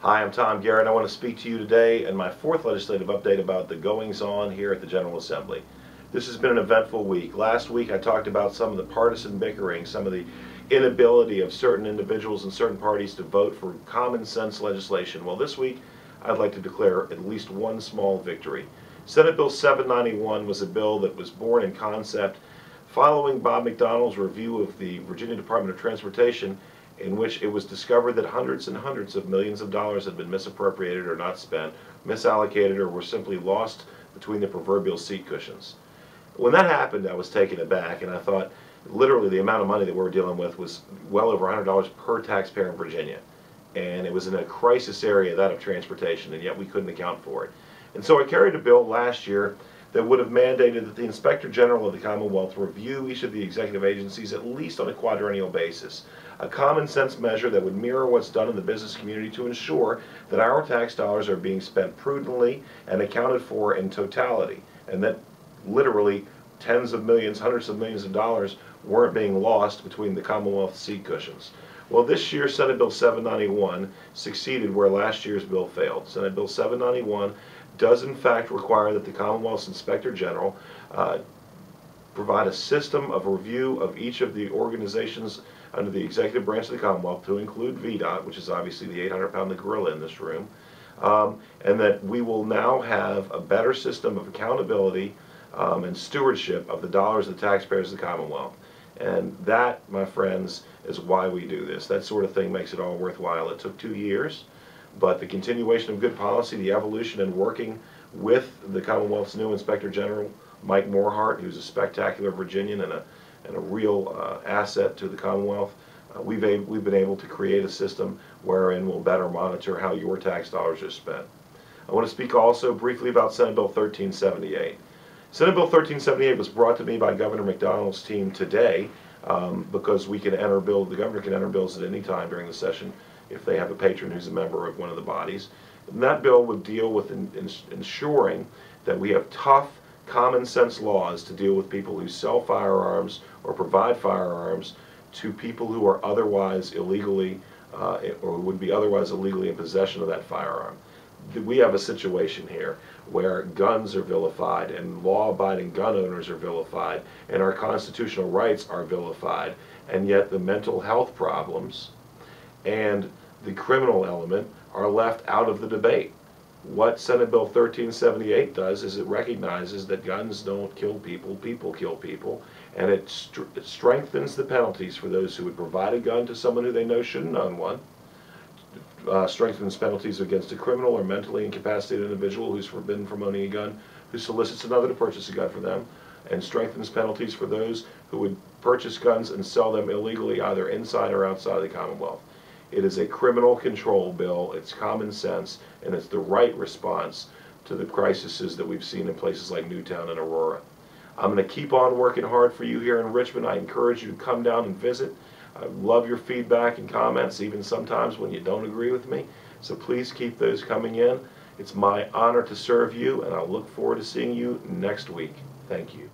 Hi, I'm Tom Garrett. I want to speak to you today in my fourth legislative update about the goings-on here at the General Assembly. This has been an eventful week. Last week I talked about some of the partisan bickering, some of the inability of certain individuals and certain parties to vote for common sense legislation. Well, this week I'd like to declare at least one small victory. Senate Bill 791 was a bill that was born in concept following Bob McDonnell's review of the Virginia Department of Transportation, in which it was discovered that hundreds and hundreds of millions of dollars had been misappropriated or not spent, misallocated, or were simply lost between the proverbial seat cushions. When that happened, I was taken aback, and I thought literally the amount of money that we're dealing with was well over $100 per taxpayer in Virginia. And it was in a crisis area, that of transportation, and yet we couldn't account for it. And so I carried a bill last year that would have mandated that the Inspector General of the Commonwealth review each of the executive agencies at least on a quadrennial basis. A common sense measure that would mirror what's done in the business community to ensure that our tax dollars are being spent prudently and accounted for in totality, and that literally tens of millions, hundreds of millions of dollars weren't being lost between the Commonwealth seat cushions. Well, this year Senate Bill 791 succeeded where last year's bill failed. Senate Bill 791 does in fact require that the Commonwealth's Inspector General provide a system of review of each of the organizations under the executive branch of the Commonwealth, to include VDOT, which is obviously the 800-pound gorilla in this room, and that we will now have a better system of accountability and stewardship of the dollars of the taxpayers of the Commonwealth. And that, my friends, is why we do this. That sort of thing makes it all worthwhile. It took 2 years, but the continuation of good policy, the evolution and working with the Commonwealth's new Inspector General, Mike Morehart, who's a spectacular Virginian and a real asset to the Commonwealth, we've been able to create a system wherein we'll better monitor how your tax dollars are spent. I want to speak also briefly about Senate Bill 1378. Senate Bill 1378 was brought to me by Governor McDonnell's team today because we can enter bills, the governor can enter bills at any time during the session if they have a patron who's a member of one of the bodies. And that bill would deal with ensuring that we have tough, common sense laws to deal with people who sell firearms or provide firearms to people who are otherwise illegally or would be otherwise illegally in possession of that firearm. We have a situation here where guns are vilified and law-abiding gun owners are vilified and our constitutional rights are vilified, and yet the mental health problems and the criminal element are left out of the debate. What Senate Bill 1378 does is it recognizes that guns don't kill people, people kill people, and it strengthens the penalties for those who would provide a gun to someone who they know shouldn't own one, strengthens penalties against a criminal or mentally incapacitated individual who's forbidden from owning a gun, who solicits another to purchase a gun for them, and strengthens penalties for those who would purchase guns and sell them illegally either inside or outside of the Commonwealth. It is a criminal control bill, it's common sense, and it's the right response to the crises that we've seen in places like Newtown and Aurora. I'm going to keep on working hard for you here in Richmond. I encourage you to come down and visit. I love your feedback and comments, even sometimes when you don't agree with me. So please keep those coming in. It's my honor to serve you, and I look forward to seeing you next week. Thank you.